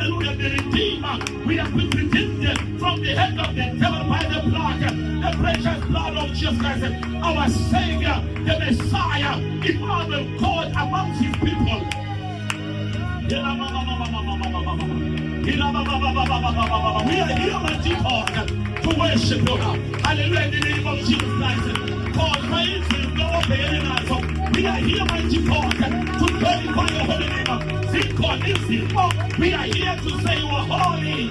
Hallelujah. The Redeemer. We have been redeemed from the hand of the devil by the blood, the precious blood of Jesus Christ, our Savior, the Messiah, Emmanuel, God amongst his people. We are here, mighty God, to worship you. Hallelujah, in the name of Jesus Christ. God, praise is no bearing us. We are here, mighty God, to glorify your holy name. Sing God, this simple. We are here to say you are holy.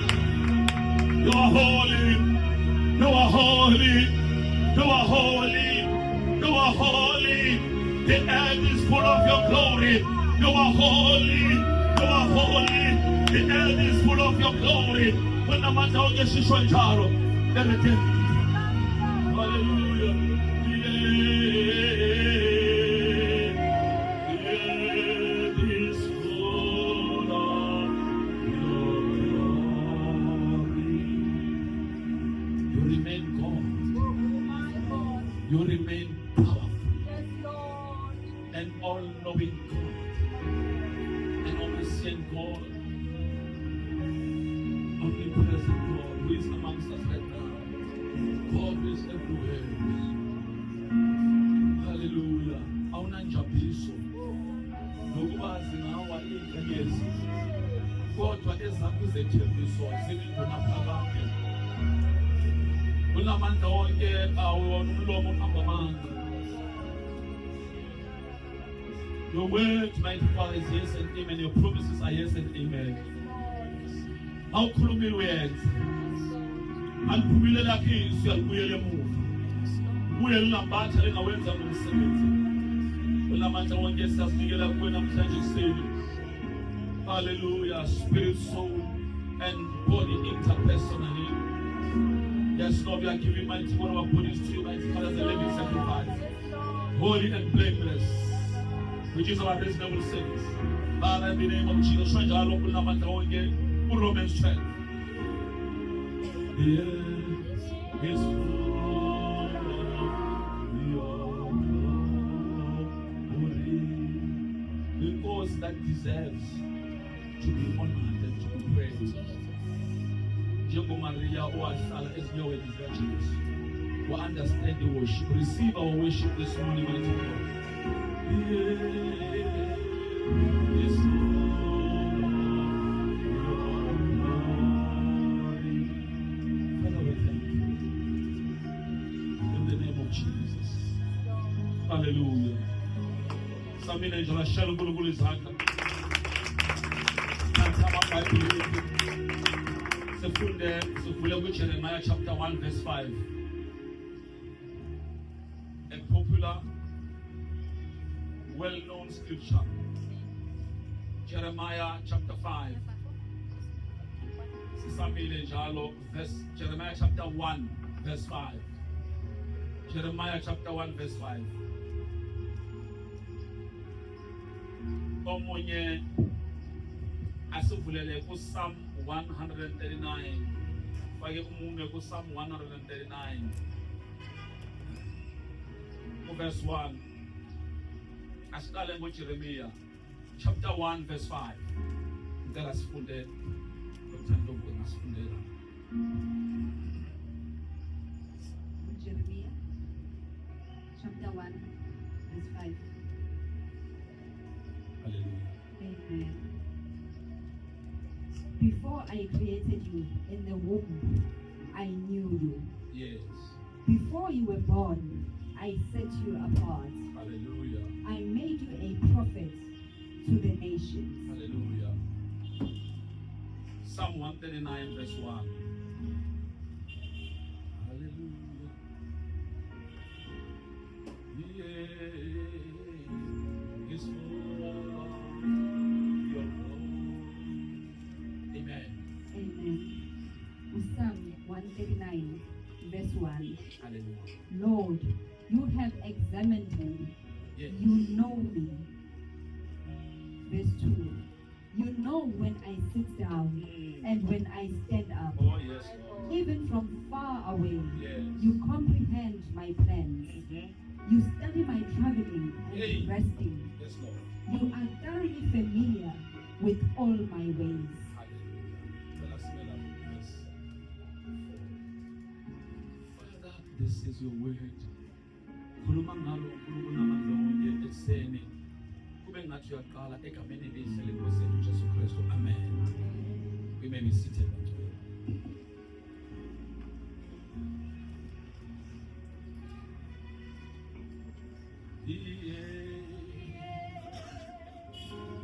You are holy. You are holy. You are holy. You are holy. The earth is full of your glory. You are holy. You are holy. The earth is full of your glory. When the man down gets his jaro, let it in. Hallelujah. The earth is full of your glory. You remain God. You remain powerful. And all-knowing God. And omniscient God. Omnipresent God who is amongst us right now. God who is everywhere. Hallelujah. Awunanjabuliso. Nokubazi ngawa inkanyezi. Kodwa ezakho izethembiso zilindona phakade. Unamandla wonke awuwona umlomo ohamba amanga. Your word, mighty Father, is yes and amen. Your promises are yes and amen. Awukhulumile uyenza. Aliphumile lakho izwi alibuyele emuva. Ubuye linambatha lingawenza ngomsebenzi. Unamandla wonke siyazinikela kuwe namhlanje kuseni. Hallelujah. Spirit, soul, and body interpersonally. Yes, Lord, we are giving mighty one of our bodies to you, mighty Father, as a living sacrifice. Holy and blameless. Which is our reasonable service. Father, in the name of Jesus, Romans 12. The earth is full of your glory. The cause that deserves to be honored and to be praised. Jehovah Maria, who has salad as your desires, who understand the worship. Receive our worship this morning, mighty God. Hallelujah. Samina jala shalo bulubulu zaka. Natama Bible. Sefunde Jeremiah chapter 1 verse 5. A popular, well-known scripture. Jeremiah chapter 5. Samina jalo verse Jeremiah chapter 1 verse 5. Jeremiah chapter 1 verse 5. Omunye asivulele ku Psalm 139. Fake umunye ku Psalm 139. Verse 1. Asiqale ngoJeremiah chapter 1 verse 5. Ngicela sifunde ngothando ngasifundela. Jeremiah chapter 1 verse 5. Hallelujah. Amen. Before I created you in the womb, I knew you. Yes. Before you were born, I set you apart. Hallelujah. I made you a prophet to the nations. Hallelujah. Psalm 139 verse 1. Hallelujah. Yeah. It's full of your glory. Amen. Amen. Psalm 139 verse 1. Hallelujah. Lord, you have examined me. Yes. You know me. Verse 2. You know when I sit down and when I stand up. Oh, yes, Lord. Even from far away, Yes. you comprehend my plans. You study my traveling and Hey. resting. Yes, Lord. You are thoroughly familiar with all my ways. Hallelujah. this is your word. Khuluma ngalo uNkulunkulu namandla wonke ekuseni. Kube ngathi uyaqala egameni elihle leNkosi yethu Jesu Kristu. Amen. We may be seated.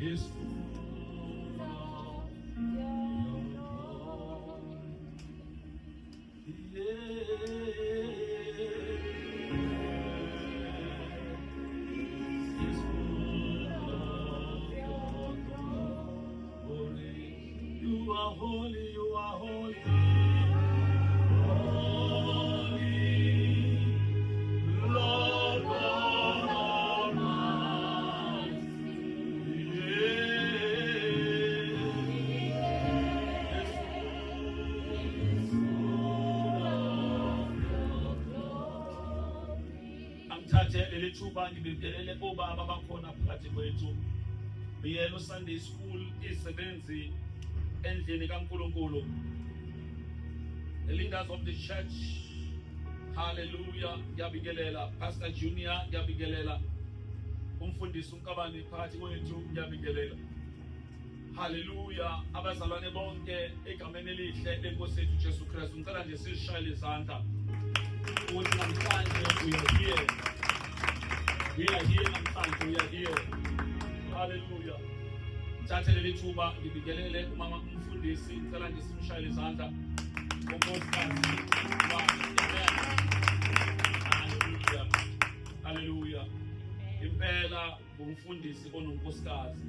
Is full of your glory. Is full of your glory. You are holy, you are holy. Holy, Lord God Almighty. Lethuba ngibingelele obaba bakhona phakathi kwethu. Biyelo Sunday School isebenzi endlini kaNkulunkulu. The leaders of the church. Hallelujah. Ngiyabingelela Pastor Junior, ngiyabingelela umfundisi uNkabani phakathi kwethu, ngiyabingelela. Hallelujah. Abazalwane bonke egameni elihle leNkosi yethu Jesu Kristu. Ngicela nje sishayele izandla. Ukuthi namhlanje we are here namhlanje, we are here. Hallelujah. Thathe leli thuba ngibingelele umama umfundisi, ngicela nje simshayele izandla. Unkosikazi Hallelujah. Hallelujah. Impela umfundisi ononkosikazi.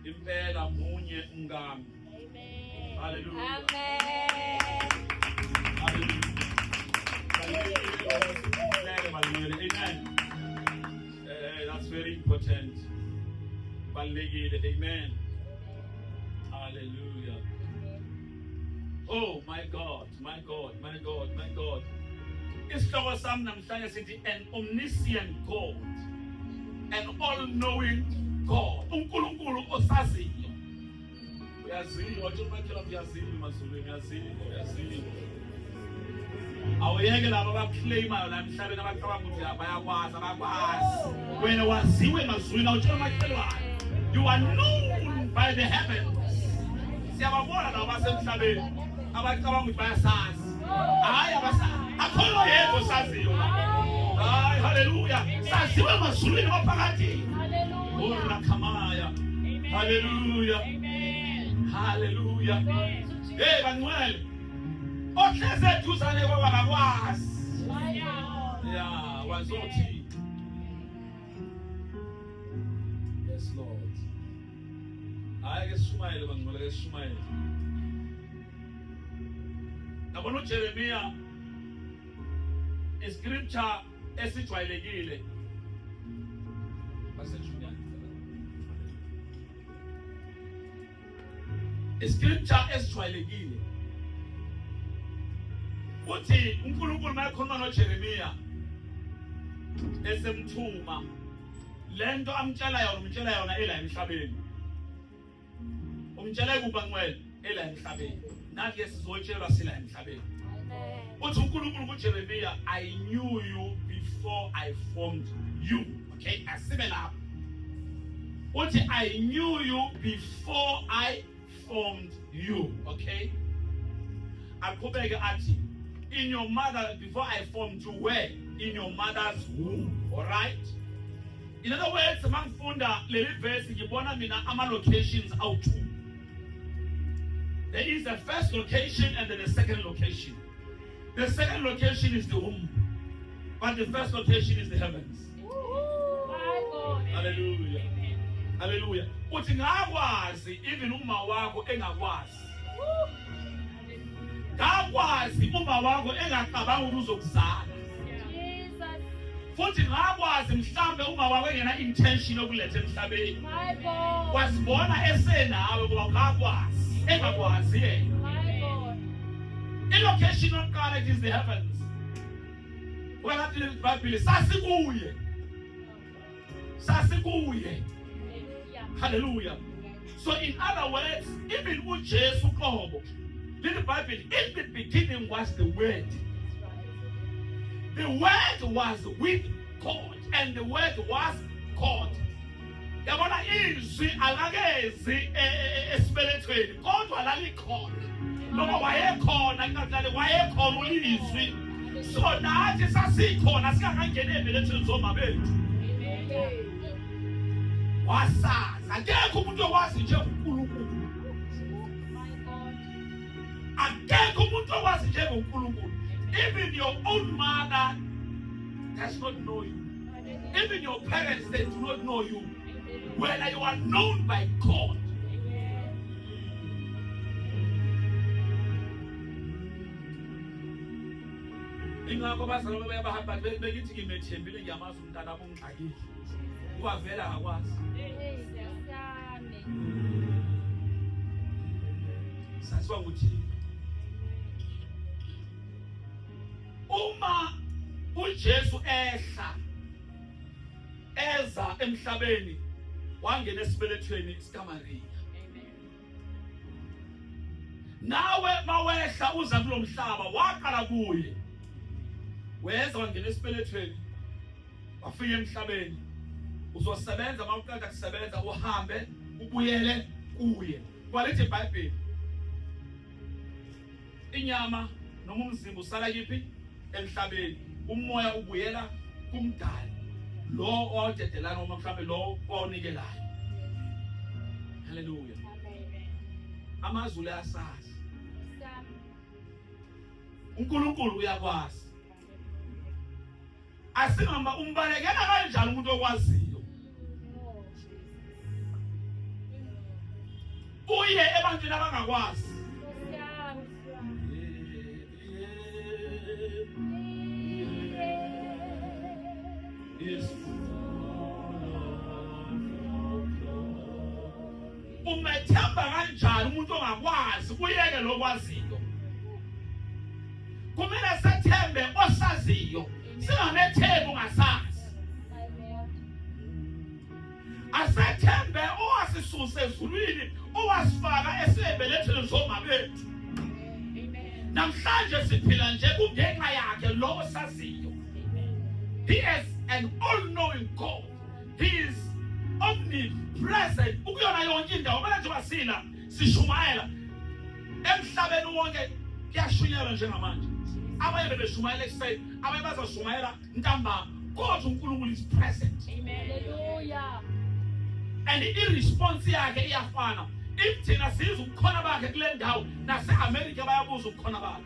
Impela munye umngami. Amen. Hallelujah. Amen. Hallelujah. Amen. That's very important. Amen. Hallelujah. Oh my God, my God, my God, my God. Isihloko sami namhlanje sithi an omniscient God, an all-knowing God. UNkulunkulu osaziyo. Uyaziyo, wathi uMakhela uyaziyo mazulu, uyaziyo. Awuyeke laba abaclaimayo la emhlabeni abacabanga ukuthi bayakwazi, abakwazi. Wena waziwe mazulu, awutshela uMakhelwane. You are known by the heavens. Siyababona laba basemhlabeni abacabanga ukuthi bayasazi. Hayi abasazi. Akho yedwa osaziyo. Hayi hallelujah. Saziwe mazulwini waphakathi. Hallelujah. Rakamaya. Hallelujah. Amen. Hallelujah. Hey Manuel. Ohleze eduzane kwaba bakwazi. Yeah, wazothi. Yes Lord. Hayi ke sishumayele bangcwele ke sishumayele. Nabona uJeremiya iscripture esijwayelekile. Basejunyana. Iscripture esijwayelekile. Uthi uNkulunkulu mayekhuluma noJeremiya esemthuma lento amtshela yona ela emhlabeni. Umtshela kuba ngcwele ela emhlabeni. Nathi ke sizotshelwa sila emhlabeni. Uthi uNkulunkulu kuJeremiya, I knew you before I formed you. Okay, asibe lapho. Uthi I knew you before I formed you. Okay? Aqhubeke athi in your mother, before I formed you, where? In your mother's womb. Alright? In other words, mangifunda leli verse ngibona mina ama locations out. There is the first location and then the second location. The second location is the womb, but the first location is the heavens. Hallelujah. Hallelujah. Uthi ngakwazi even uma wakho engakwazi. Ngakwazi uma wakho engacabanga ukuthi uzokuzala. Futhi ngakwazi mhlambe uma wakho engena intention yokuletha emhlabeni. Wasibona esenawe ngoba ngakwazi, engakwazi yena. The location of God is the heavens. When I did the Bible, Sasikuye. Hallelujah. So in other words, even with Jesus, in the Bible, in the beginning was the Word. The word was with God, and the word was God. Yabona izwi alakezi esibelethweni kodwa lalikhona. Noma wayekhona ngakade wayekhona ulizwi. So nathi sasikhona singakangene ebelethweni zoma bethu. Wasazi akekho umuntu owazi nje uNkulunkulu. Akekho umuntu owazi nje uNkulunkulu. Even your own mother does not know you. Even your parents, they do not know you. When you are known by God. Ingakho bazalwane bayabahamba bekithi ngimethembile ngiyamazi umntana ongxakile. Uwavela akwazi. Sasiwa ukuthi uma uJesu eza emhlabeni wangena esibelethweni sikaMaria. Nawe mawehla uza kulomhlaba waqala kuye. Weza wangena esibelethweni wafika emhlabeni. Uzosebenza mawuqeda kusebenza uhambe ubuyele kuye. Kwalithi iBhayibheli inyama noma umzimba usala kipi emhlabeni. Umoya ubuyela kumdali. Lo odedelana uma mhlawumbe lo onikelayo. Hallelujah. Amazulu ayasazi. uNkulunkulu uyakwazi. Asingamba umbalekela kanjani umuntu okwaziyo. Uye ebantwini abangakwazi. Umethemba kanjani umuntu ongakwazi uyeke lokwaziyo. Kumele sethembe osaziyo singanethemba ungasazi. Asethembe owasisuse ezulwini owasifaka esebelethweni zoma bethu. Namhlanje siphila nje kungenxa yakhe lo osaziyo. He is an all-knowing God. He is omnipresent. Ukuyona yonke indawo manje njengoba sina sishumayela emhlabeni wonke kuyashunyelwa njengamanje. Abanye bebeshumayela ekuseni, abanye bazashumayela ntambama. Kodwa uNkulunkulu is present. Hallelujah. And i-response yakhe iyafana. If thina sizwe ukukhona bakhe kule ndawo nase-America bayabuza ukukhona bakhe.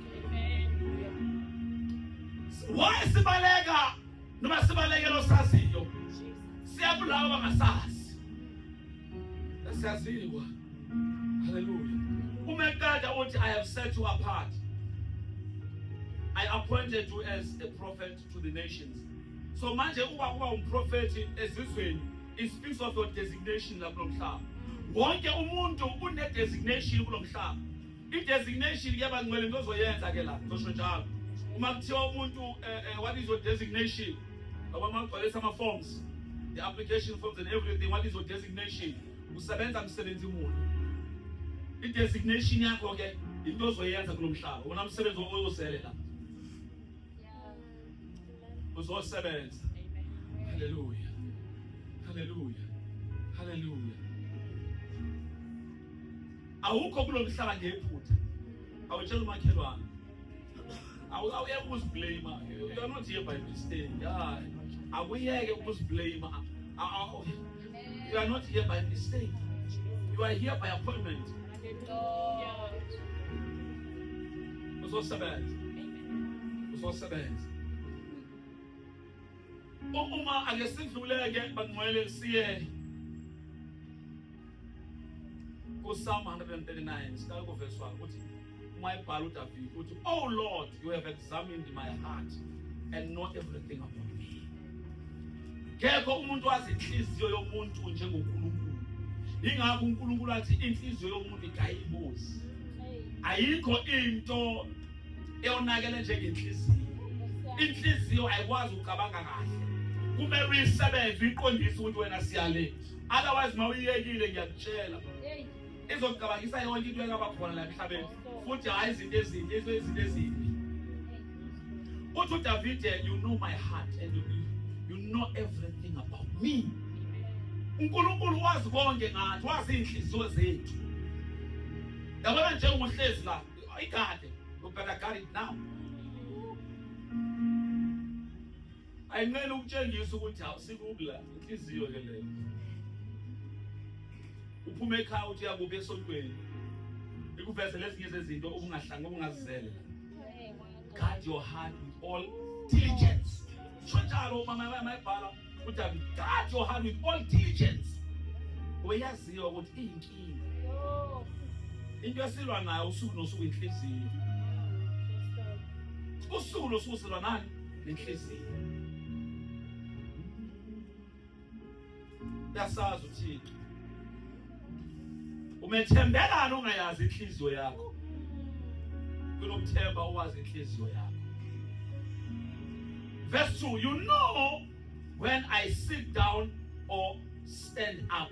Why sibaleka noma sibalekela osaziyo? Siyabulawa bangasazi. Siyazizwa. Hallelujah. Umekada uthi I have set you apart. I appointed you as a prophet to the nations. So manje uba umprofeti ezizweni, it speaks of your designation la kulo mhlaba. Wonke umuntu une designation kulo mhlaba. I-designation kuyaba ngcwele into ozoyenza ke la, ngosho njalo. Uma kuthiwa umuntu what is your designation? Abama ugcwalisa ama forms, the application forms and everything. What is your designation? Usebenza umsebenzi muni. I-designation yakho ke into ozoyenza kulo mhlaba. Wona umsebenzi ozoselela. Uzosebenza. Hallelujah. Hallelujah. Hallelujah. Awukho kulo mhlaba ngephutha. Awutshela umakhelwane. Awuyeke ukuziblame. You are not here by mistake. Yeah. Awuyeke ukuziblame. You are not here by mistake. You are here by appointment. Uzosebenza. Uzosebenza. Uma ake sidluleke bangcwele siye kuPsalm 139 siqala ku verse 1 uthi umayibhala uDavid uthi oh Lord you have examined my heart and know everything about me. Kekho umuntu wazi inhliziyo yomuntu njengoNkulunkulu. Ingakho uNkulunkulu athi inhliziyo yomuntu ikayibuzi. Ayikho into eyonakele njengenhliziyo. Inhliziyo ayikwazi ukucabanga kahle. Kumele uyisebenze uyiqondise ukuthi wena siyale. Otherwise mawuyekile ngiyakutshela. Izocabangisa yonke into engaba khona la emhlabeni. Futhi hayi izinto ezimbi. What to David, you know my heart and you know everything about me. uNkulunkulu wazi konke ngathi, wazi inhliziyo zethu. Yabona nje umuhlezi la, ayikade, you better guard it now. Ayinqena ukutshengisa ukuthi awusikubla inhliziyo ke leyo. Uphume ekhaya uthi yakuphi esontweni. Ikuveze lezinye zezinto obungahlanga obungazizela. Guard your heart with all diligence. Shonjalo mama mayibhala uDavid, guard your heart with all diligence. Uyaziyo ukuthi inkinga. Into esilwa nayo usuku nosuku inhliziyo. Usuku nosuku silwa nani? Inhliziyo. Yasazi uThixo. Umethembelana ongayazi inhliziyo yakho. Kunokuthemba owazi inhliziyo yakho. Verse 2, you know when I sit down or stand up.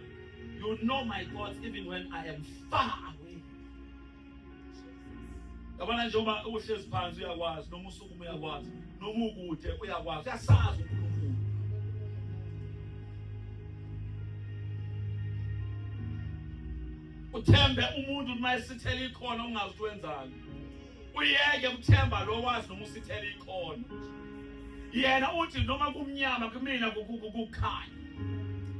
You know my thoughts even when I am far away. Yabona njengoba uhlezi phansi uyakwazi, noma usuku uyakwazi, noma ukude uyakwazi. Uyasazi uNkulunkulu. Uthembe umuntu mayisithela ikhona ungazi wenzani. Uyeke ukuthemba lo wazi noma usithela ikhona. Yena uthi noma kumnyama kumina kukhanya.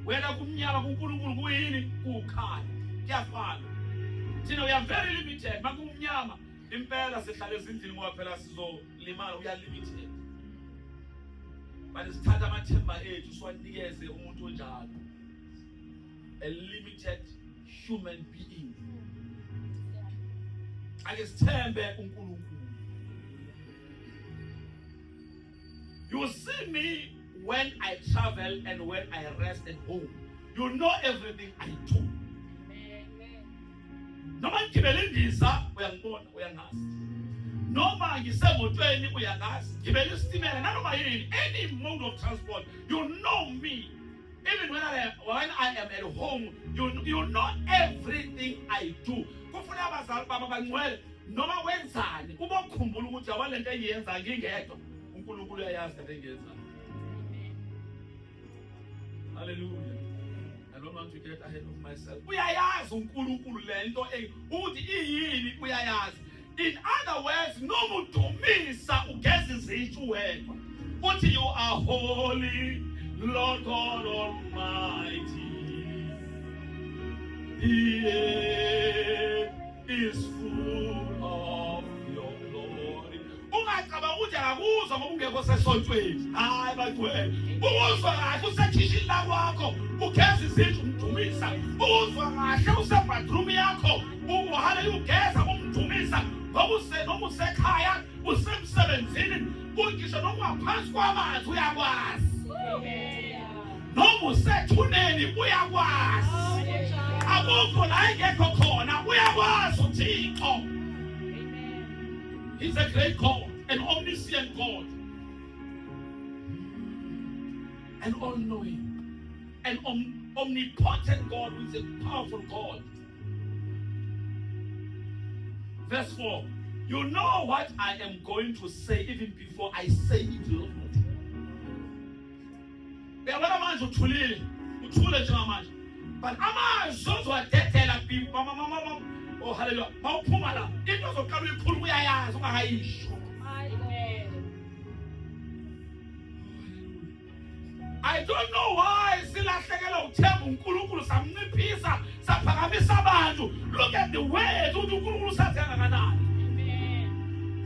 Wena kumnyama kuNkulunkulu kuyini? Kukhanya. Kuyafana. Thina we are very limited. Makumnyama impela sihlala ezindlini ngoba phela sizolimala, we are limited. But sithatha amathemba ethu siwanikeze umuntu onjalo. A limited human being. Ake sithembe uNkulunkulu. You will see me when I travel and when I rest at home. You know everything I do. Noma ngibele indiza uyangibona uyangazi. Noma ngisemotweni uyangazi. Ngibele isitimela nanoma yini, any mode of transport, you know me. Even when I am at home, you know everything I do. Kufuna abazali baba bangcwele noma wenzani ubokhumbula ukuthi awalento engiyenza ngingedwa. uNkulunkulu uyayazi into engiyenza. Hallelujah. I don't want to get ahead of myself. Uyayazi uNkulunkulu lento ukuthi iyini uyayazi. In other words, nomudumisa ugeza izithu wedwa. Uthi you are holy, Lord God Almighty. The earth is full of your glory. Ungacaba ukuthi akuzwa ngoba ungekho sesontweni. Hayi bakwethu. Uzwa kahle usekhishini lakwakho, ugeza izithu umdumisa. Uzwa kahle usebadroom yakho, hallelujah ugeza umdumisa. Noma usekhaya, usemsebenzini, ungisho noma ngaphansi kwamanzi uyakwazi. Noma usethuneni uyakwazi. Akukho la engekho khona uyakwazi uThixo. He's a great God, an omniscient God, an all-knowing, an omnipotent God who is a powerful God. Verse 4, you know what I am going to say even before I say it, Lord. Uyabona manje uthulile, uthule njengamanje. But amazwi ozwadedela mama oh hallelujah. Mawuphuma la, into zoqala uyikhuluma uyayazi ungakayisho. I don't know why silahlekela uthemba uNkulunkulu samnciphisa saphakamisa abantu. Look at the way ukuthi uNkulunkulu usathanga kanani.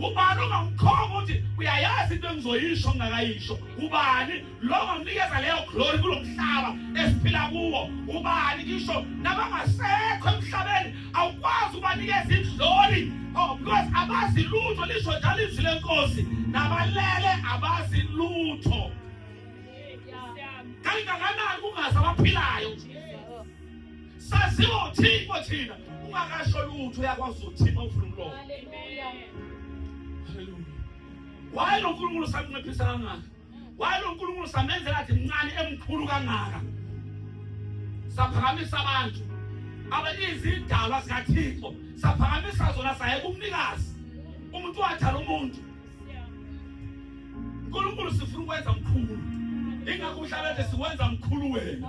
Ubani ongamkhomba ukuthi uyayazi into engizoyisho ngakayisho. Ubani lo ngamnikeza leyo glory kulomhlaba esiphila kuwo. Ubani ngisho nabangasekho emhlabeni awukwazi ubanikeza iglory. Oh, because abazi lutho lisho njalo izwi lenkosi nabalele abazi lutho. Kangakanani kungazi abaphilayo. Saziwa uThixo thina ungakasho lutho uyakwazi uThixo ufuna umlomo. Why lo nkulunkulu samnciphisa kangaka? Why lo nkulunkulu samenze lathi mncane emkhulu kangaka? Saphakamisa abantu abayizindaba zikaThixo, saphakamisa zona saye kumnikazi umuntu wathana umuntu. uNkulunkulu sifuna ukwenza mkhulu. Ingakho umhlaba siwenza mkhulu wena.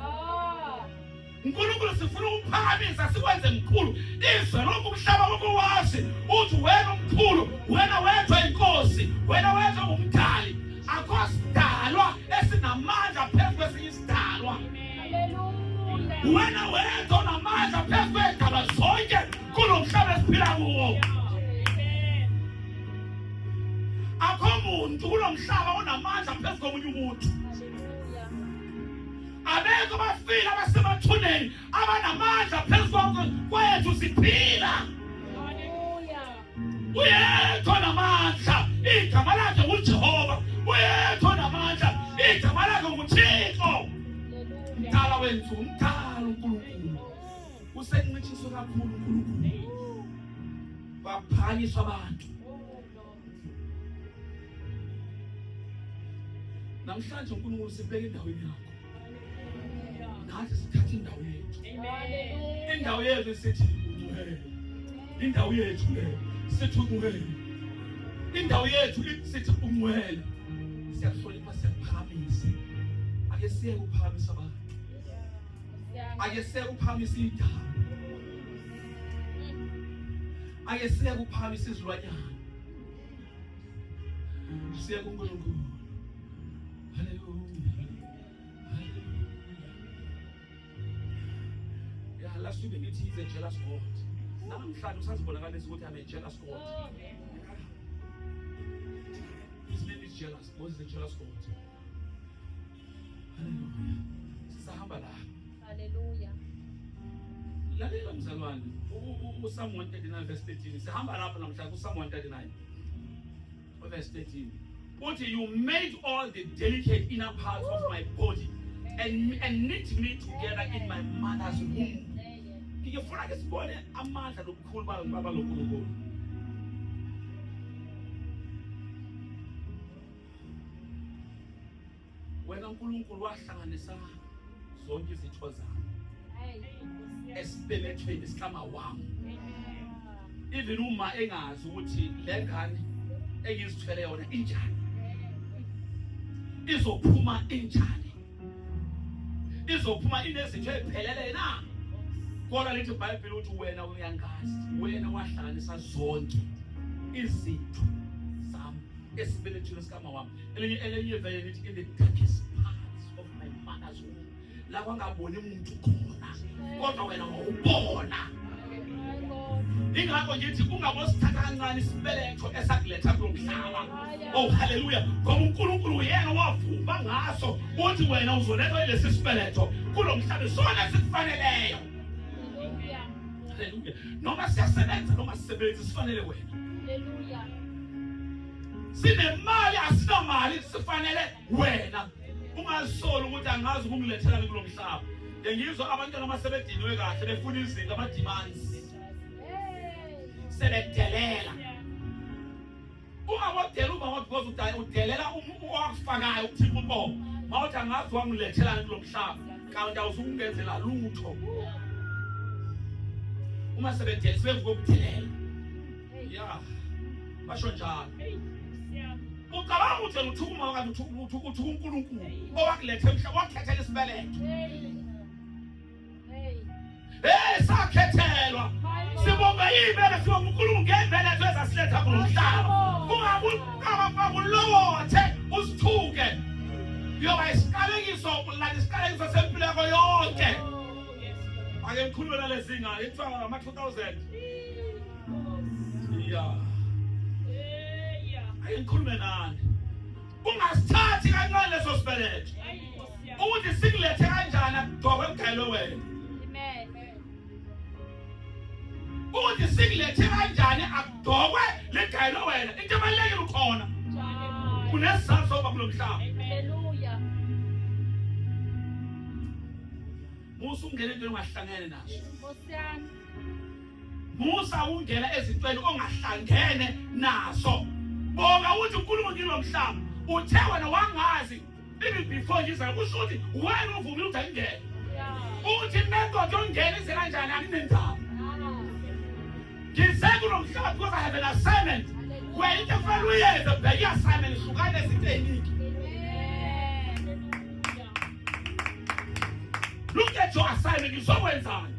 uNkulunkulu sifuna ukuphakamisa sikwenze mkhulu. Izwe lonke umhlaba wokuwazi uthi wena umkhulu, wena wedwa inkosi, wena wedwa umdali. Akho sidalwa esinamandla phezu kwesinye isidalwa. Wena wedwa unamandla phezu kwezigaba zonke kulo mhlaba esiphila kuwo. Akho muntu kulo mhlaba onamandla phezu komunye umuntu. Abekho bafile abasemathuneni abanamandla phezu kwethu siphila. Uyedwa onamandla, igama lakhe nguJehova. Uyedwa onamandla, igama lakhe nguThixo. Mdala wenzu, umdala uNkulunkulu. Usencitshiswe kakhulu uNkulunkulu. Baphakanyiswa abantu. Namhlanje uNkulunkulu sibeke endaweni yakho. Nathi sithatha indawo yethu. Indawo yethu sithi ungcwele. Indawo yethu le sithi ungcwele. Indawo yethu sithi ungcwele. Siyakuhlonipha, siyakuphakamisa. Ake siye ukuphakamisa abantu. Ake siye ukuphakamisa indaba. Ake siye ukuphakamisa izilwanyana. Siye kuNkulunkulu. Hallelujah. Last week he's a jealous God. Namhlanje usazibonakalisa ukuthi I'm a jealous God. His name is jealous. God is a jealous God. Hallelujah. Sisahamba la. Hallelujah. Lalela mzalwane, uPsalm 139 verse 13. Sihamba lapha namhlanje uPsalm 139 verse 13. Uthi you made all the delicate inner parts of my body and knit me together in my mother's womb. Ngifuna ke sibone amandla lokukhulu baba loNkulunkulu. Wena uNkulunkulu wahlanganisa zonke izitho zami. Esibelethweni sikama wami. Even uma engazi ukuthi le ngane engizithwele yona injani. Izophuma injani. Izophuma inezitho eziphelele na. Kodwa lithi iBhayibheli uthi wena uyangazi, wena wahlanganisa zonke izitho zami esibelethweni sikama wami. Elinye vele lithi in the darkest parts of my mother's womb. La kwangaboni umuntu khona, kodwa wena wawubona. Ingakho ngithi ungabosithatha kancane isibeletho esakuletha kulomhlaba. Oh hallelujah. Ngoba uNkulunkulu uyena wavuma ngaso uthi wena uzolethwa lesi sibeletho kulomhlaba sona sikufaneleyo. Hallelujah. Noma siyasebenza noma sisebenza sifanele wena. Hallelujah. Sinemali asinamali sifanele wena. Ungasolo ukuthi angazi ukungilethela kulo mhlaba. Ngiyizwa abantwana amasebediniwe kahle befuna izinto ama demands. Sebedelela. Ungabodela uma because udelela owakufakayo ukuthipha umboko. Mawuthi angazi wangilethela kulo mhlaba. Kanti awuzungenzela lutho. Uma sebedela sibevuka ukudelela. Yeah. Basho njalo. Ucabanga ukuthi uthuma kanti uthi uNkulunkulu owakulethe emhlabeni wakhethela isibeletho. Sakhethelwa. Sibonga ibele sibonga uNkulunkulu ngebeletho ezasiletha kulo mhlaba. Ungabulowothe usithuke. Yoba isikalekiso la isikalekiso sempilo yakho yonke. Ake ngikhulume nalezi ngane ethiwa ama 2000. Yeah. Ake ngikhulume nani. Ungasithathi kancane leso sibeletho. Uthi sikulethe kanjani akugqoke emgayelo wena. Uthi sikulethe kanjani akugqokwe legayelo wena. Into ebalekile ukhona. Kunesizathu soba kulo mhlaba. Hallelujah. Musa ungena into ongahlangene nazo. Nkosiyami. Musa ungena ezintweni ongahlangene nazo. Bonga uthi uNkulunkulu ngilo mhlaba. Uthe wena wangazi even before Jesus kusho ukuthi wena uvumile ukuthi angene. Uthi nendoda ongena ize kanjani akunendaba. Ngizekulo mhlaba because I have an assignment. Wena into efanele uyenze bheka i-assignment hlukane izinto eziningi. Look at your assignment uzokwenzani.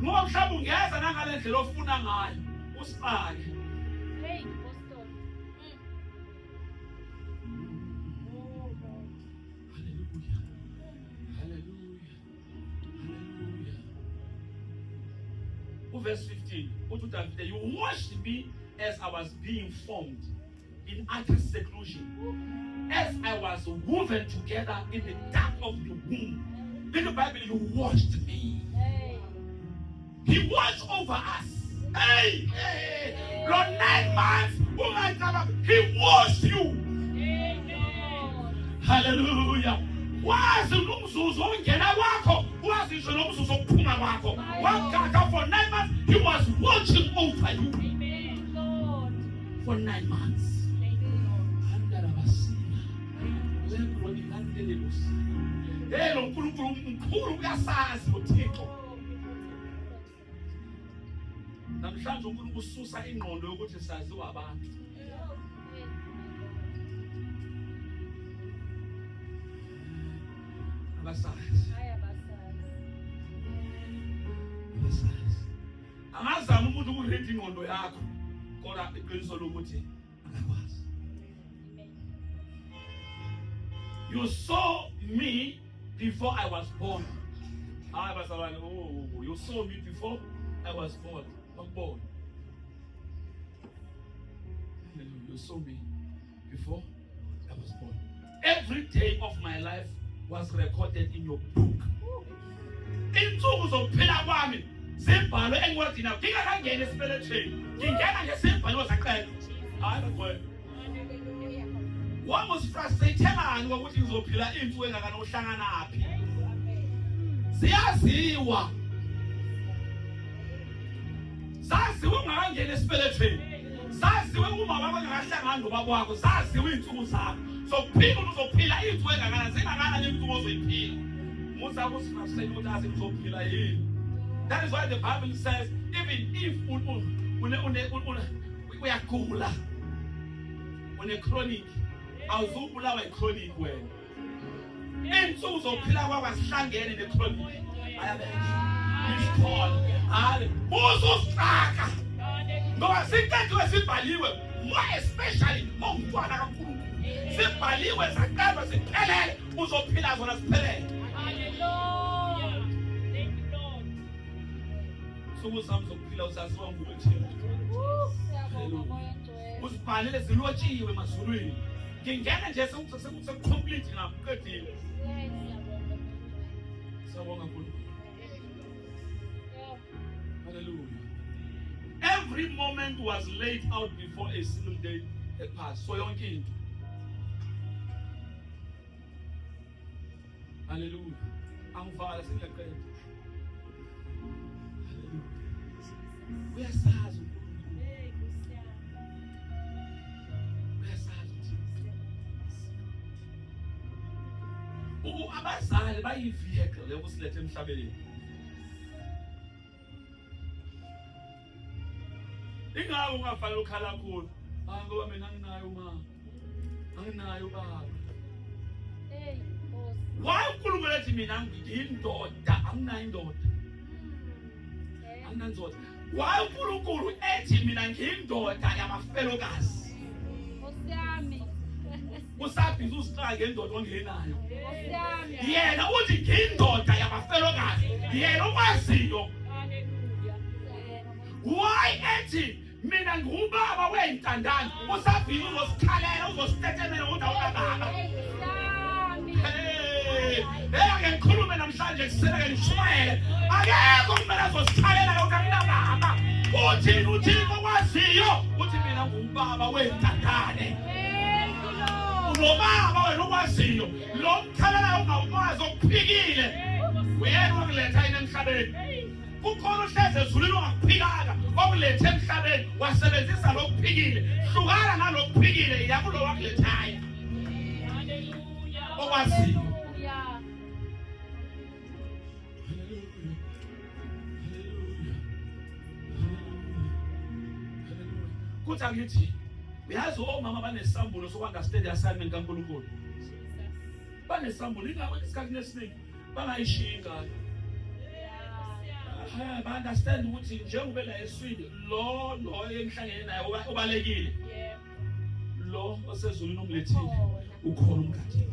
Ngoba mhlawumbe ungeza nangale ndlela ofuna ngayo usibake. Hey, Apostle. Verse 15. You washed me as I was being formed in utter seclusion, as I was woven together in the dark of the womb. In the Bible, you washed me. Hey. He watched over us. Hey, Lord, 9 months, He washed you. Amen. Hallelujah. Wazi nomzuzu ongena kwakho, wazi ngisho nomzuzu ophuma kwakho. Wakaka for 9 months, He was watching over you. Amen, Lord. For 9 months. Thank you, Lord. Hey, lo nkulunkulu mkhulu uyasazi uThixo. Namhlanje uNkulunkulu ususa ingqondo yokuthi saziwa abantu. Abasazi. Angazama umuntu ukuredi ingqondo yakho kodwa iqiniso lokuthi akakwazi. You saw me before I was born. You saw me before I was born. You saw me before I was born. Every day of my life was recorded in your book. Insuku zokuphila kwami zibhalwe encwadini yakho. Ngingakangena esibelethweni. Ngingena ngesibhalo saqala. Hayi bakwethu. Was frustrated ngokuthi ngizophila insuku engakana uhlangana aphi. Siyaziwa. Zaziwe ungakangena esibelethweni. Zaziwe uma baba ngakahlangana nobaba wakho. Zaziwe insuku zakho. So people uzophila insuku engakana zingakana insuku ozoyiphila. Musa was frustrated ukuthi azi uzophila yini. That is why the Bible says even if uyagula chronic awuzubulawa ichronic wena. Insuku zophila kwakho sihlangene nechronic. Ayabesha. Uzostraka. Ngoba sintetho esibhaliwe, more especially ngomntwana kaNkulunkulu. Sibhaliwe saqala siphelele uzophila zona siphelele. Hallelujah. Thank you, Lord. Sokuzama zokuphila usaziwa nguThixo. Usibhalele zilotshiwe emazulwini. Ngingena nje sekucomplete ngakuqedile. Sawonga uNkulunkulu. Hallelujah. Every moment was laid out before a single day had passed. So yonke into. Hallelujah. Angifala sengiyaqeda. Hallelujah. Uyasazi uNkulunkulu. Uyasazi. Abazali bayivehicle yokusiletha emhlabeni. Ingabe ungafanele ukhala kakhulu. Ngoba mina anginayo mama. Anginayo baba. Hey, boss. Why uNkulunkulu ethi mina ngiyindoda, anginayo indoda. Anginanzoda. Why uNkulunkulu ethi mina ngiyindoda yamafelokazi. Osiyami. Usabhiza usixaka ngendoda ongenayo. Osiyami. Yena uthi ngiyindoda yamafelokazi. Yena okwaziyo. Hallelujah. Why ethi mina ngubaba weyintandane usabhiza uzosikhalela uzositetemela ukuthi awunababa. Hey, ngikhulume namhlanje kuseleke ngishumayele. Akekho kumele azosithalela ukuthi akunababa. Uthini uThixo kwaziyo uthi mina ngubaba weyintandane. Unobaba wena okwaziyo. Lo mkhalela ungawukwazi okuphikile. Uyena ukuletha yini emhlabeni. Kukhona uhleze ezulwini ongakuphikanga okulethe emhlabeni wasebenzisa lokuphikile. Hlukana nalokuphikile yakulo wakulethayo. Hallelujah. Okwaziyo. kuthi akithi uyazi omama banesambulo sokunderstand assignment kaNkulunkulu. Banesambulo ingakho isikhathi esiningi bangayishinga. Ba understand ukuthi njengoba la eswini lo emhlangene naye obalekile. Lo osezulwini umlethile ukhona umkhathi.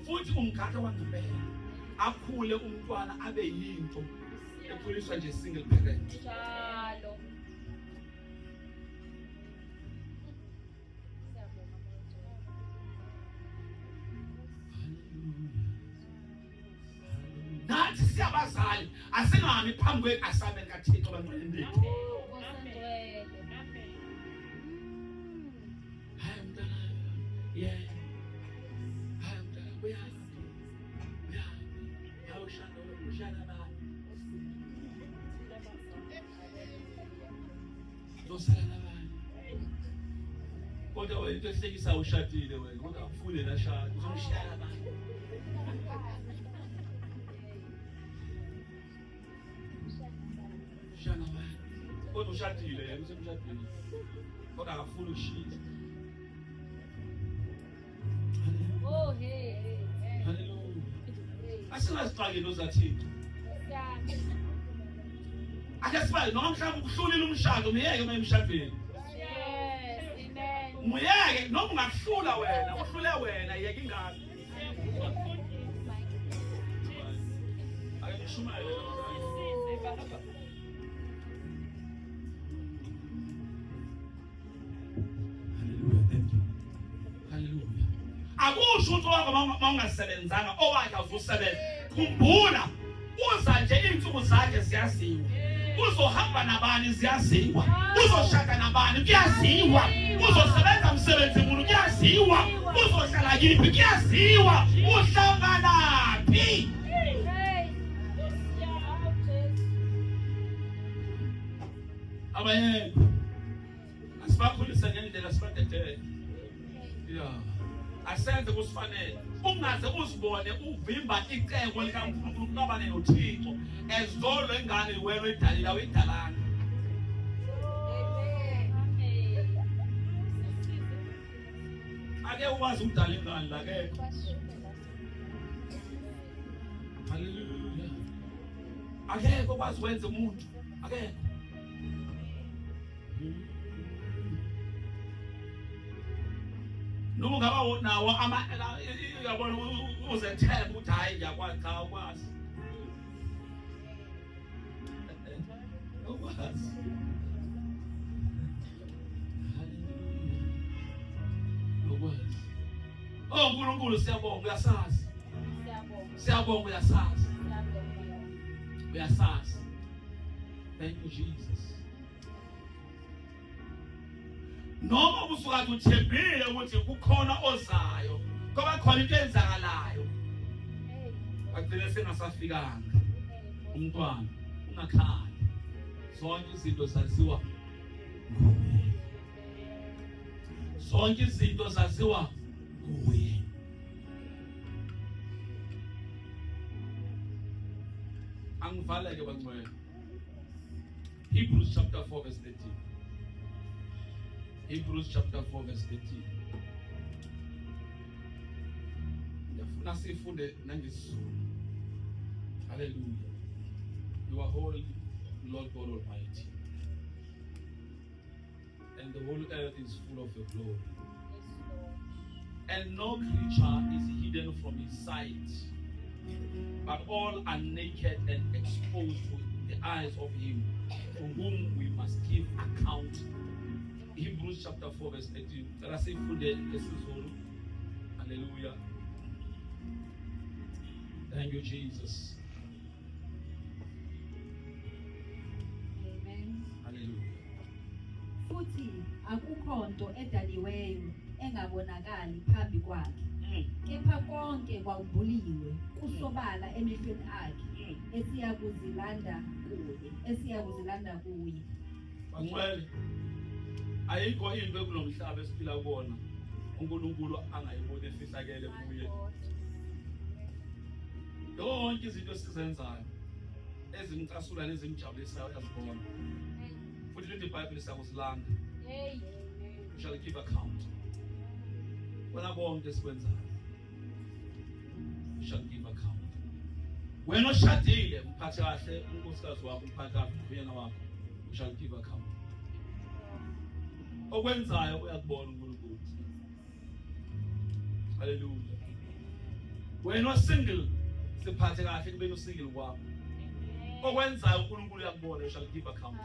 Futhi umkhathi wangempela akhule umntwana abe yinto ekhuliswa nje single parent. Njalo. Nathi siyabazali asingami phambi kwe-assignment kaThixo bantwana bethu. Ngosengcwele. Hayi mntana, yeah. Hayi mntana, uyazi. Ushana bani? Uzosala nabani? Kodwa wena into ehlekisa ushadile wena, kodwa akufune la shada, uzoshaya bani? Ushana bani? Kodwa ushadile yena, usemshadile. Kodwa akafuni ukushiya. Oh hey. Hallelujah. Asingazixakeli uzathixo. Ake sibaye noma mhlawumbe ukuhlulile umshado miyeke emshadweni. Yes, amen. Muyeke noma ungakuhlula wena, uhlule wena yeke ingane. Ake ngishumayele. Hallelujah, thank you. Hallelujah. Akusho ukuthi mawungasebenzanga owakhe awuzusebenza. Khumbula uza nje insuku zakhe ziyaziwa. Uzohamba nabani ziyaziwa. Uzoshaka nabani kuyaziwa. Uzosebenza umsebenzi muni kuyaziwa. Uzohlala kiphi kuyaziwa. Uhlangana phi? Abayeni asibakhulise ngendlela sibatethe. Yeah. Asenze kusifanele ungaze uzibone uvimba icebo likaNkulunkulu kubane noThixo ezolo engane wena edalila wedalana. Ake ukwazi ukudala ingane la ke. Hallelujah. Ake ukwazi ukwenza umuntu. Ake noma ngaba nawo yabona uzethemba ukuthi hayi ngiyakwazi cha ukwazi. Ukwazi. Hallelujah. Ukwazi. Oh uNkulunkulu siyabonga uyasazi. Siyabonga uyasazi. Uyasazi. Thank you Jesus. Noma usuka uthembile ukuthi kukhona ozayo ngoba khona into enzakalayo agcina sengasafikanga umntwana ungakhali zonke izinto zaziwa nguye. Zonke izinto zaziwa nguye. Angivaleke bangcwele. Hebrews chapter 4 verse 13. Hebrews chapter 4 verse 13. Ndafuna sifunde nangesizulu. Hallelujah. You are holy, Lord God Almighty. And the whole earth is full of your glory. And no creature is hidden from his sight, but all are naked and exposed to the eyes of him to whom we must give account. Hebrews chapter 4 verse 18. Hallelujah. Thank you, Jesus. Amen. Hallelujah. Futhi akukho nto edaliweyo engabonakali phambi kwakhe. Kepha konke kwavuliwe kusobala emehlweni akhe esiyakuzilanda kuye. Bangcwele. Ayikho into ekunomhlaba esiphila kuona uNkulunkulu angayibona efihlakele kuye. Yonke izinto esizenzayo ezimcasula nezimjabulisayo uyazibona. Futhi lithi iBhayibheli siyakusilanda. Hey. We shall give account. Wena konke esikwenzayo. We shall give account. Wena oshadile uphathe kahle unkosikazi wakho, uphathe kahle umyeni wakho. We shall give account. Okwenzayo uyakubona uNkulunkulu. Hallelujah. Wena single siphathe kahle kubeni usingle kwakho. Okwenzayo uNkulunkulu uyakubona. We shall give account.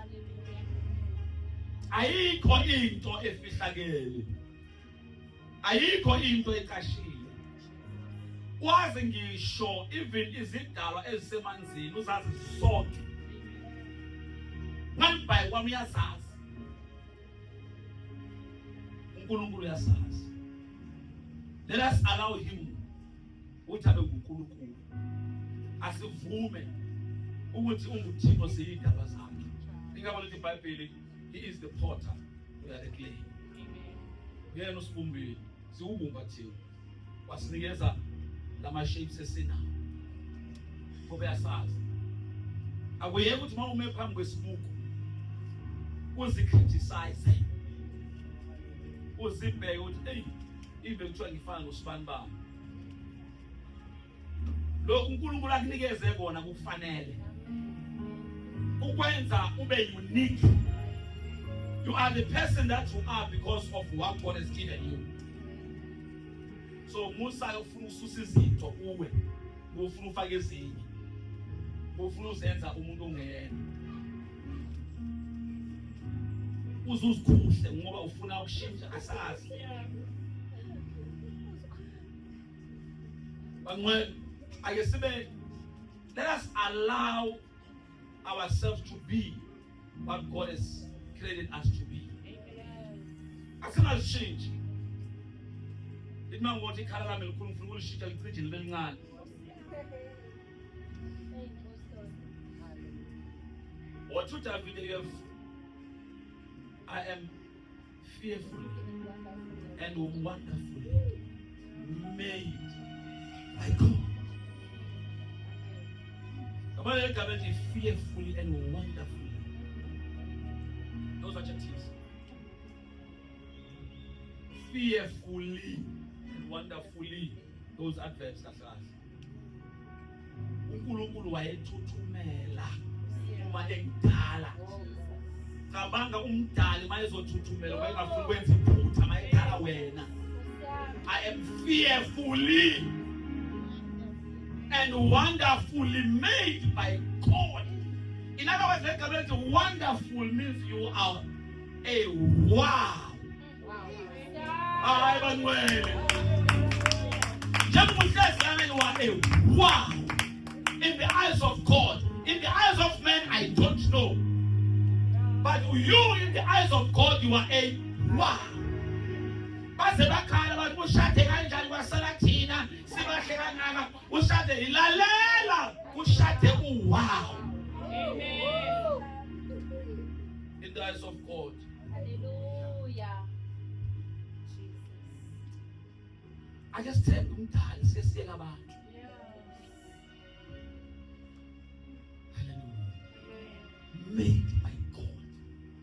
Ayikho into efihlakele. Ayikho into eqashile. Wazi ngisho even izidalwa ezisemanzini uzazi sonke. Ngambhayi kwami uyazazi. uNkulunkulu uyasazi. Let us allow him ukuthi abe uNkulunkulu. Asivume ukuthi unguThixo siyindaba zakhe. Ingaba lithi iBhayibheli, he is the potter, we are the clay. Yena usibumbile, siwubumba thina. Wasinikeza lama shapes esinawo. Ngoba yasazi. Akuyeke ukuthi uma ume phambi kwesibuko uzicriticize. Uzibheke ukuthi hey, ibe kuthiwa ngifana noSibani bami. Lo uNkulunkulu akunikeze kona kufanele. Ukwenza ube unique. You are the person that you are because of what God has given you. So Musa ufuna ususa izinto kuwe, ufuna ufake ezinye. Ufuna uzenza umuntu ongeyena. Uzuzikhuhle ngoba ufuna ukushintsha asazi. Bangwe ayesibe, let us allow ourselves to be what God has created us to be. Asingashintshe. Idima ngothi ikhala lami likhulu ngifuna ukulishintsha licije libe lincane. What to David you have, I am fearfully and wonderfully made by God. About David fearfully and wonderfully. Those are adjectives. Fearfully and wonderfully. Those adverbs are uNkulunkulu wayethuthumela uma engidala. Cabanga umdali mayezothuthumela wayengafuni ukwenza iphutha mayedala wena. I am fearfully and wonderfully made by God. In other words, wonderful means you are a wow. I am well. You are a wow. In the eyes of God, in the eyes of men, I don't know. But you, in the eyes of God, you are a wow. Wow. In the eyes of God. Hallelujah. I just tell them that it's a about. Made by God.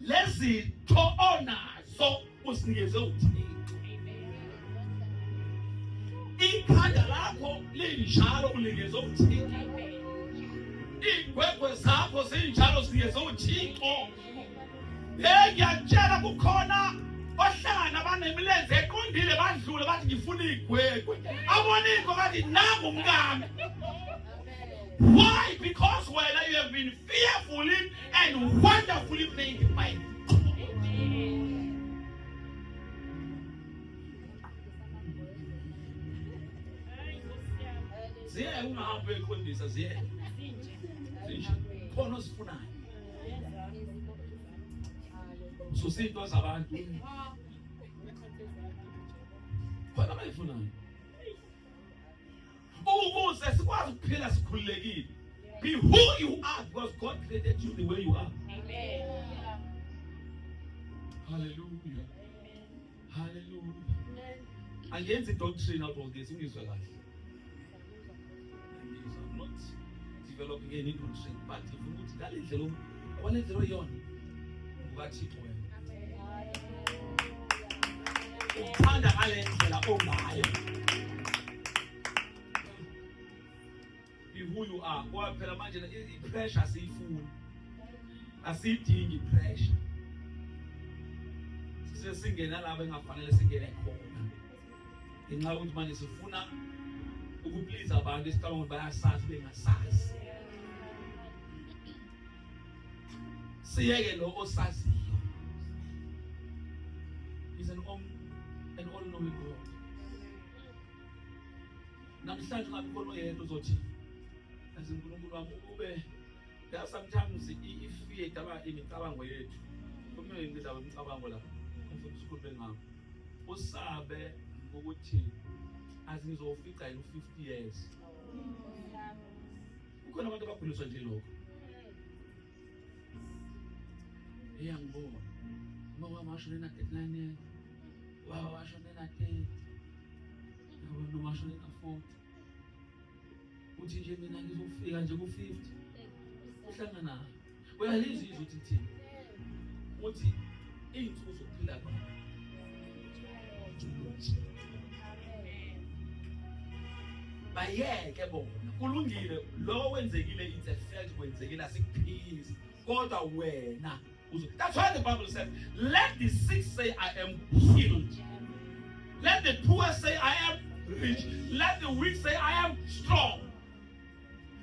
Let's see to honor so usinikeze uthixo. Ikhanda lakho linjalo unikeze uthixo. Igwegwe zakho zinjalo unikeze uthixo. Ngiyakutshela kukhona ohlangana abanemilenze eqondile badlule bathi ngifuna igwegwe. Aboniko bathi nangu umkami. Why? Because when you have been fearfully and wonderfully made by God. Ziye ungahambe eqondisa ziye. Khona osifunayo. Susinto zabantu. Khona abayifunayo. Ukuze sikwazi ukuphila sikhululekile. Be who you are because God created you the way you are. Amen. Hallelujah. Hallelujah. Angenzi doctrine out of this. I'm not developing a new tree, but if you would tell it, one is the yon. What it will. Upanda alendlela ongayo. Be who you are. Ngoba phela manje i-pressure asiyifuni. Asidingi pressure. Sisengena lapha engafanele singene khona. Ngenxa yokuthi manje sifuna ukuplease abantu esicabanga ukuthi bayasazi bengasazi. Siyeke lo osaziyo. Is an all-knowing God. Namhlanje ngabikho noyedwa uzothi asinkulunkulu wami ube there sometimes ifear daba imicabango yethu. Kumele ngidawe imicabango la. Ngifuna ukukhuluma ngakho. Usabe ukuthi azingizofica in 50 years. Kukhona abantu abaguliswa nje lokho. Eyangibona. Uma wamashona na 39 washona na 10. Noma washona na 40. Uthi nje mina ngizofika nje ku 50. Uhlangana. Uyalizwa izwi uthi thina. Uthi insuku zokuphila kwakho. Bayeke bona. Kulungile lo wenzekile it's a fact kwenzekile asikuphilisi. Kodwa wena that's why the Bible says, let the sick say I am healed. Let the poor say I am rich. Let the weak say I am strong.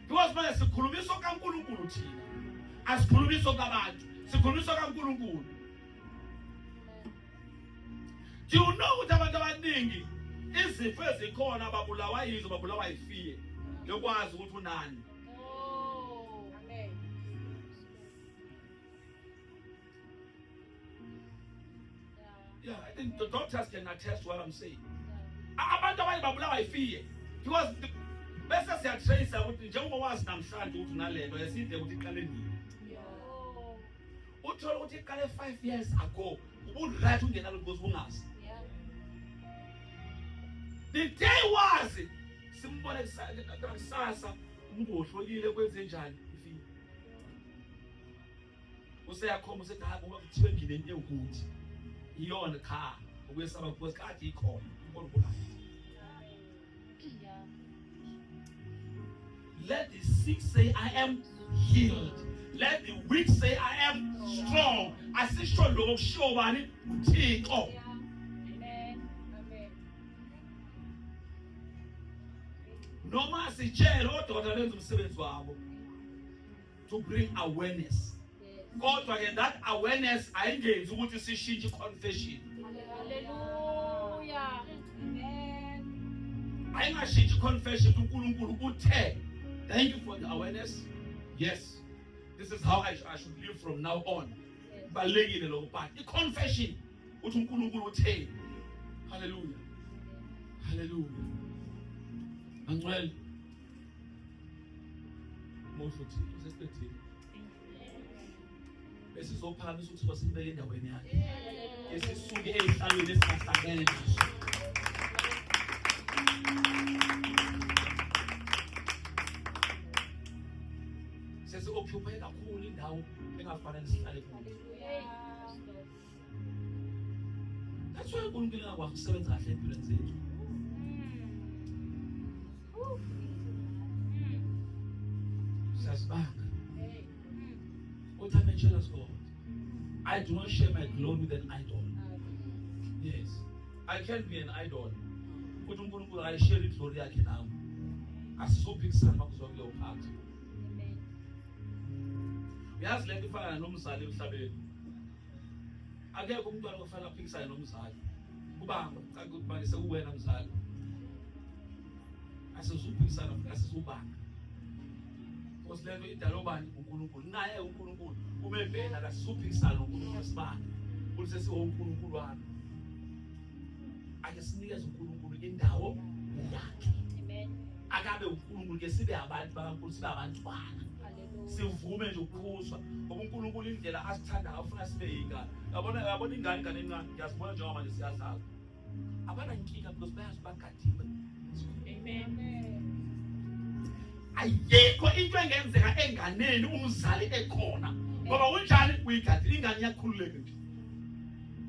Because manje sikhulumiso kaNkulunkulu thina. Asikhulumiso kabantu. Sikhulumiso kaNkulunkulu. Do you know ukuthi abantu abaningi izifo ezikhona ababulawa yizo babulawa yifear. Lokwazi ukuthi unani. Yeah, I think the doctors can attest to what I'm saying. Abantu abanye babulawa yifear because bese siyatrace ukuthi njengoba wazi namhlanje ukuthi unalento yeside ukuthi iqale nini. Uthola ukuthi iqale 5 years ago uburight ungenalo because ungazi. The day wazi simbone kusasa umuntu ohlokile kwenze njani ifear. Useyakhoma usethi ha ngoba kuthiwe ngine into ukuthi iyona cha ukwesaba because kade ikhona uNkulunkulu. Let the sick say I am healed. Let the weak say I am strong. Asisho lokho kusho bani uThixo. Noma sitshela odokotela benza umsebenzi wabo to bring awareness. Kodwa ke that awareness ayingenzi ukuthi sishintshe confession. Hallelujah. Amen. Ayingashintshi confession uNkulunkulu uthe. Thank you for the awareness. Yes. This is how I should live from now on. Balekile lokho but i-confession uthi uNkulunkulu uthe. Hallelujah. Hallelujah. Angcwele. Mofuthi usesiphethe. Besizophamisa ukuthi wasibeke endaweni yakhe. Esisuke ezihlalweni esingahlangene nazo. Sesi-occupy kakhulu indawo engafanele sihlale kuyo. That's why uNkulunkulu engakwazi ukusebenza kahle empilweni zethu. Sasibanga. What I mentioned as God. I do not share my glory with an idol. Yes. I can't be an idol. But I share the glory I can have. As so big son of your heart. We ask let the fire no Musali Sabe. I get come to a fire pink sign no Musali. Ubang, a good man is a when I'm sad. As a super son of as a subang. Was never in the Roban, Unkulunkulu, Naya Unkulunkulu, who may be at a super son of Unkulunkulu, who says Unkulunkulu. I just need as Unkulunkulu in the home. I got the Unkulunkulu, get see their bad Bakusa and Fan. Sivume ukukhuzwa uNkulunkulu indlela asithanda afuna sibeyika yabona ingane kanini ngiyasibona njengoba manje siyazazi abana inkinga because bayazibagadiwe. Amen. ayikho into engenzeka enganeni umzali ekhona ngoba unjani uyigadile ingane yakhululeke nje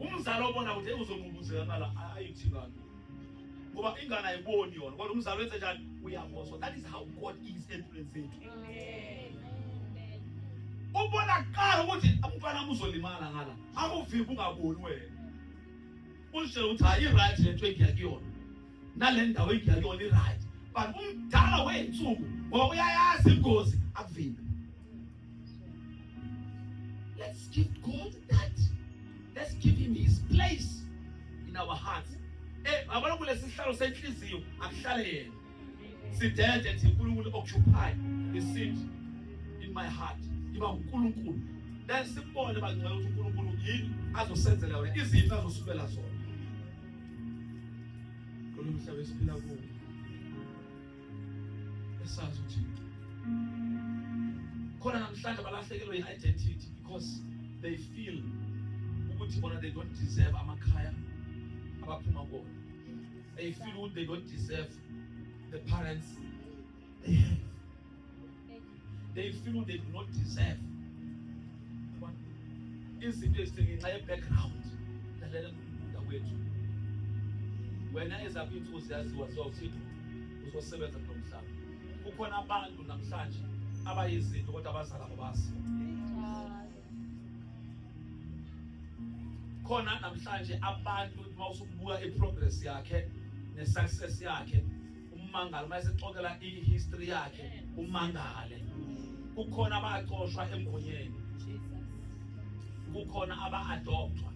umzali obona ukuthi uzomubuzela ngala ayithi ngani ngoba ingane ayiboni yona kodwa umzali wenze njani uyabona. So that is how God is influencing. Ubona qala ukuthi umntwana uzolimala ngala akuvimba ungaboni wena unjalo ukuthi hayi right lento engiyakuyona nale ndawo engiyakuyona right but umdala wensuku ngoba uyayazi ingozi akuvimba. Let's give God that. Let's give him his place in our hearts. Abona kulesi sihlalo senhliziyo akuhlale yena sidede ethi uNkulunkulu occupy the seat in my heart iba uNkulunkulu then sibone bangcwele ukuthi uNkulunkulu yini azosenzela wena izinto azosubela zona kulomhlaba esiphila kuwo. Esazi ukuthi khona namhlanje balahlekelwe i-identity because they feel ukuthi bona they don't deserve amakhaya abaphuma kuwo. They feel they don't deserve the parents they have. They feel they do not deserve izinto ezingenxa ye-background lalela kwethu. Wena ezakho into uziyaziwa zokuthi uzosebenza kulo mhlaba. Kukhona abantu namhlanje abayizinto kodwa abazala abazi. Khona namhlanje abantu mawusubuka iprogress yakhe nesuccess yakhe umangalo mayesexoxela ihistory yakhe umangale. Kukhona abaxoshwa emgonyeni, kukhona aba-adoptwa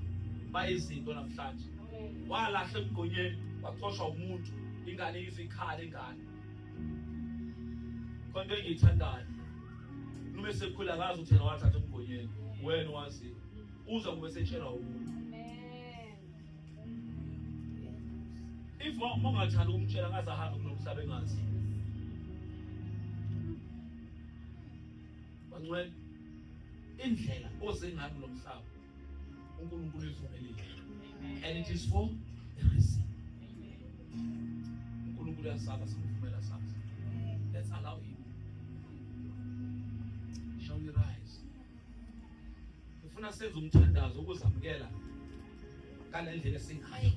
bayizinto namhlanje. Walahla emgonyeni waxoshwa umuntu ingane izwe ikhala ingane. Konke engiyithandayo noma sekhula ngazi ukuthi yena wathatha emgonyeni wena wazi uza kube setshela umuntu. If mongathanda ukumtshela ngaze ahambe kunomhlaba engazi bangcwele indlela ozengayo kulomhlaba uNkulunkulu uyivumelile and it is for a reason. uNkulunkulu uyasaba simvumela sakhe. Let's allow him. Shall we rise? Ufuna senze umthandazo ukuzamukela ngale ndlela esingayo.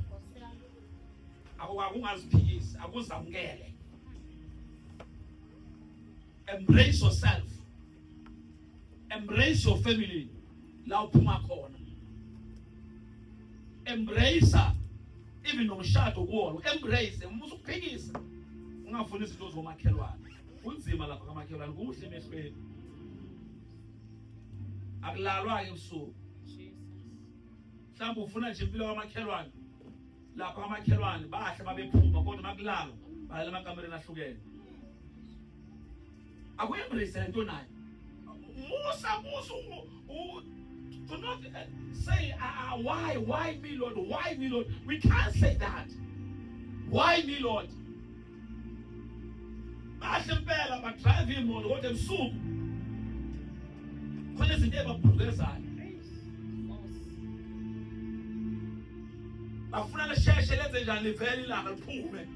Akungaziphikisi akuzamukele. Embrace yourself. Embrace your family la uphuma khona. Embrace even nomshado kuwona. Embrace umusukuphikisa. Ungafuni izinto zomakhelwane. Kunzima lapha kamakhelwane kuhle emehlweni. Akulalwa ke usuku. Mhlawumbe ufuna nje impilo kamakhelwane. Lapha kamakhelwane bahle babephuma kodwa makulalo balela amakamereni ahlukene. Aku-embrace lento nayo. Musa do not say why me Lord, why me Lord. We can't say that. Why me Lord? Bahle impela ba drive imoto kodwa ebusuku khona izinto ebabhuzezayo. Bafuna lesheshe lenze njani livele ilanga liphume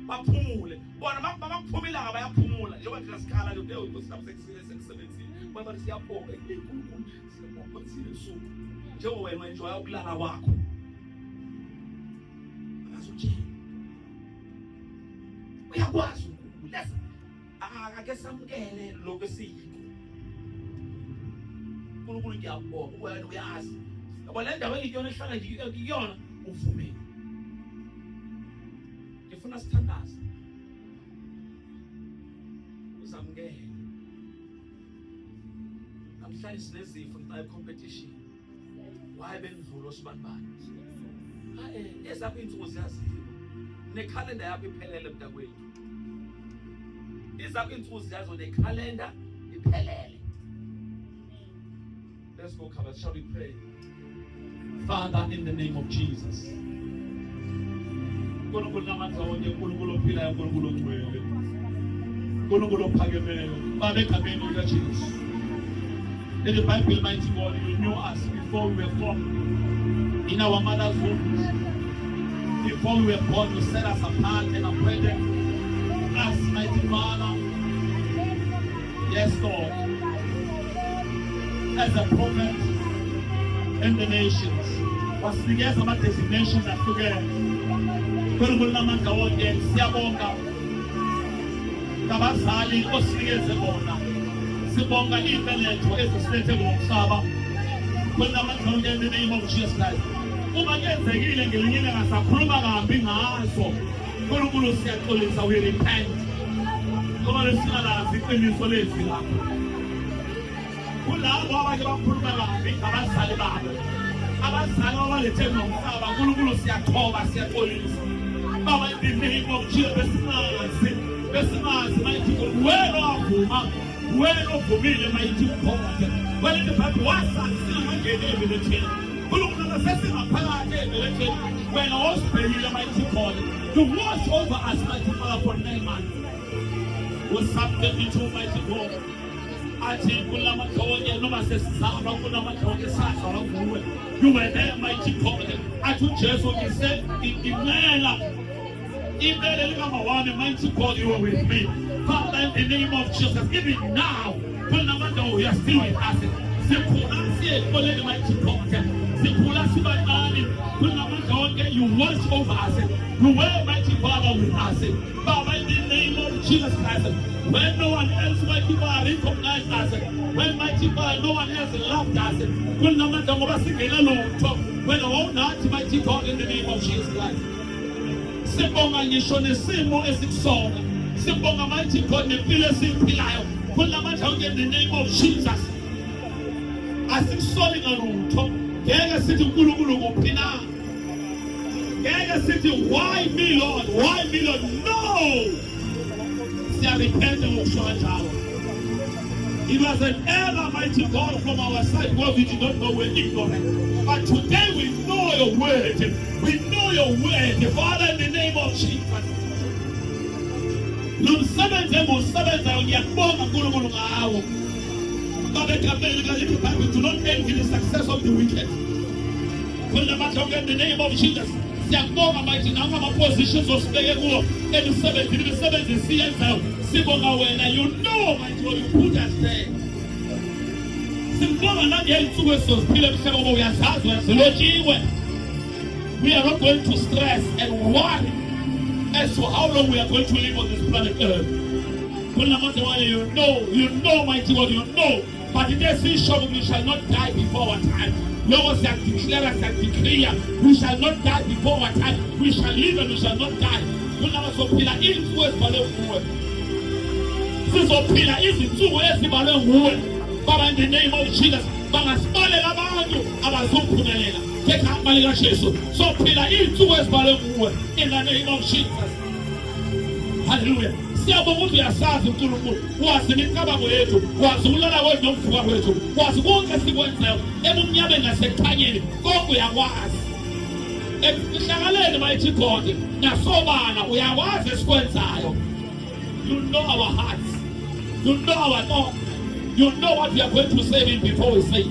baphumule bona makuphuma ilanga bayaphumula njengoba thina sikhala lo leyo inkosi sekusebenzile ngoba siyaphoka inkulunkulu siyaphoka silesuku njengoba wena enjoy ukulala kwakho akazutshela uyakwazi ukulesa ake samukele lokho esiyikho uNkulunkulu ngiyabonga wena uyazi ngoba le ndawo engiyona ehlala ngiyona uvumile. Ngifuna sithandaze uzamukele namhlanje sinezifo ngenxa ye-competition. Why bendlula osibanibani ezapho iy'nsuku ziyaziyo nekhalenda yakho iphelele mntakwethu. Izapho iy'nsuku ziyazo nekhalenda iphelele. Let's go cover. Shall we pray? Father, in the name of Jesus. uNkulunkulu namandla wonke, uNkulunkulu ophilayo, uNkulunkulu ogcwele, uNkulunkulu ophakemeyo, Baba egameni likaJesu. In the Bible, mighty God, you knew us before we were formed in our mother's womb. Before we were born, you set us apart and appointed us, mighty Father, Yes, Lord. As a prophet in the nations. Wasinikeza ama-designations ahlukene. Nkulunkulu namandla wonke siyabonga ngabazali osinikeze bona. Sibonga iy'beletho ezisilethe ngomhlaba. Kunamandla wonke in the name of Jesus Christ. Uma kenzekile ngelinye ilanga sakhuluma kambi ngazo. Nkulunkulu siyaxolisa, we repent. Ngoba lesingalazi iqiniso lezi lapho. Kulabo abanye bakhuluma kambi ngabazali babo. Abazali abalethe ngomhlaba, Nkulunkulu siyathoba, siyaxolisa. Baba, in the name of Jesus, besingazi mighty God, wena wavuma, wena ovumile mighty God. Wena lebhayibheli wasasila mangene ebeletheni. Nkulunkulu sesingaphakathi ebeletheni, wena wasibhekile mighty God. You watch over us mighty Father for 9 months. Was something to mighty God. Athi kulamaqhawe noma sesizalwa kulamaqhawe sazalwa nguwe. You were there mighty God. Athi uJesu ngise imela lika wami mighty God, you were with me. Father, in the name of Jesus, even now, kulamaqhawe you are still with us. Sikhula siyekoleni mighty God. Sikhula sibancane kulamaqhawe you watch over us. You were mighty Father with us. Baba, in the name of Jesus Christ. When no one else, mighty Father, recognized us, when mighty Father, no one else loved us, when no matter what we get alone, when our own heart, mighty God, in the name of Jesus Christ. Sibonga ngisho nesimo esikusona. Sibonga mighty God nempilo esiphilayo. Kulamandla in the name of Jesus. Asikusoli ngalutho. Ngeke sithi uNkulunkulu kuphi na. Ngeke sithi why me Lord? Why me Lord? No. It was an error, mighty God, from our side because we did not know we're ignorant. But today we know your word. We know your word. Father, in the name of Jesus. Do not envy the success of the wicked. In the name of Jesus. Siyabonga mighty nanga ma-positions osibeke kuwo emsebenzini siyenzayo. Sibonga wena, you know mighty God, you put us there. Sibonga nangey'nsuku esizoziphila emhlabeni ngoba uyazazi uyazilotshiwe. We are not going to stress and worry as to how long we are going to live on this planet Earth. You know mighty God, you know. But in this vision we shall not die before our time. Lord, that declare and declare, we shall not die before our time. We shall live and we shall not die. Sizopila izinsuku ezibhalwe nguwe. Sizopila izinsuku ezibhalwe nguwe. Baba, in the name of Jesus, bangasibalela abantu abazophumelela. Ngegama likaJesu. Sophila izinsuku ezibhalwe nguwe. In the name of Jesus. Hallelujah. Siyabonga ukuthi uyasazi uNkulunkulu, wazi imicabango yethu, wazi ukulala kwethu nokuvuka kwethu, wazi konke esikwenzayo ebumnyameni nasekukhanyeni, konke uyakwazi. Ekuhlakaleni mighty God, nasobala uyakwazi esikwenzayo. You know our hearts. You know our thoughts. You know what we are going to say before we say it.